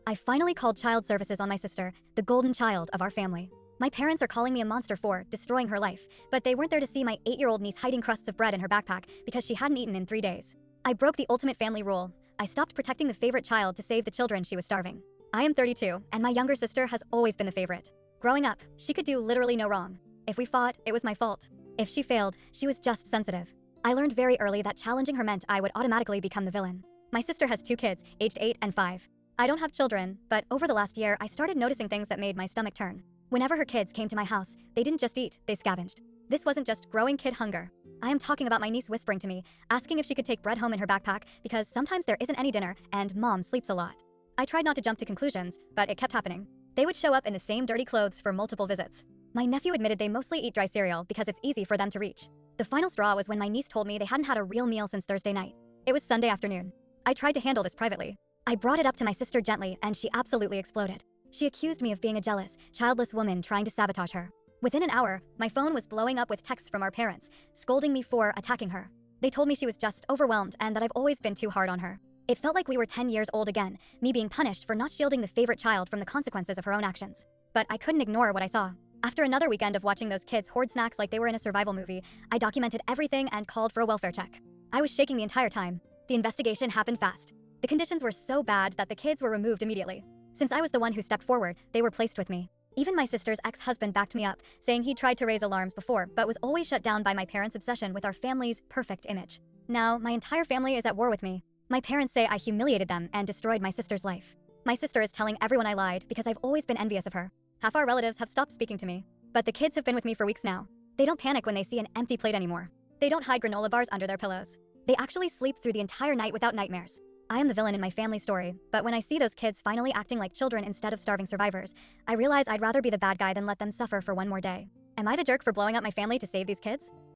I finally called child services on my sister, the golden child of our family. My parents are calling me a monster for destroying her life, but they weren't there to see my 8-year-old niece hiding crusts of bread in her backpack because she hadn't eaten in 3 days. I broke the ultimate family rule. I stopped protecting the favorite child to save the children she was starving. I am 32, and my younger sister has always been the favorite. Growing up, she could do literally no wrong. If we fought, it was my fault. If she failed, she was just sensitive. I learned very early that challenging her meant I would automatically become the villain. My sister has 2 kids, aged 8 and 5. I don't have children, but over the last year, I started noticing things that made my stomach turn. Whenever her kids came to my house, they didn't just eat, they scavenged. This wasn't just growing kid hunger. I am talking about my niece whispering to me, asking if she could take bread home in her backpack because sometimes there isn't any dinner and mom sleeps a lot. I tried not to jump to conclusions, but it kept happening. They would show up in the same dirty clothes for multiple visits. My nephew admitted they mostly eat dry cereal because it's easy for them to reach. The final straw was when my niece told me they hadn't had a real meal since Thursday night. It was Sunday afternoon. I tried to handle this privately. I brought it up to my sister gently and she absolutely exploded. She accused me of being a jealous, childless woman trying to sabotage her. Within an hour, my phone was blowing up with texts from our parents, scolding me for attacking her. They told me she was just overwhelmed and that I've always been too hard on her. It felt like we were 10 years old again, me being punished for not shielding the favorite child from the consequences of her own actions. But I couldn't ignore what I saw. After another weekend of watching those kids hoard snacks like they were in a survival movie, I documented everything and called for a welfare check. I was shaking the entire time. The investigation happened fast. The conditions were so bad that the kids were removed immediately. Since I was the one who stepped forward, they were placed with me. Even my sister's ex-husband backed me up, saying he tried to raise alarms before, but was always shut down by my parents' obsession with our family's perfect image. Now, my entire family is at war with me. My parents say I humiliated them and destroyed my sister's life. My sister is telling everyone I lied because I've always been envious of her. Half our relatives have stopped speaking to me. But the kids have been with me for weeks now. They don't panic when they see an empty plate anymore. They don't hide granola bars under their pillows. They actually sleep through the entire night without nightmares. I am the villain in my family story, but when I see those kids finally acting like children instead of starving survivors, I realize I'd rather be the bad guy than let them suffer for one more day. Am I the jerk for blowing up my family to save these kids?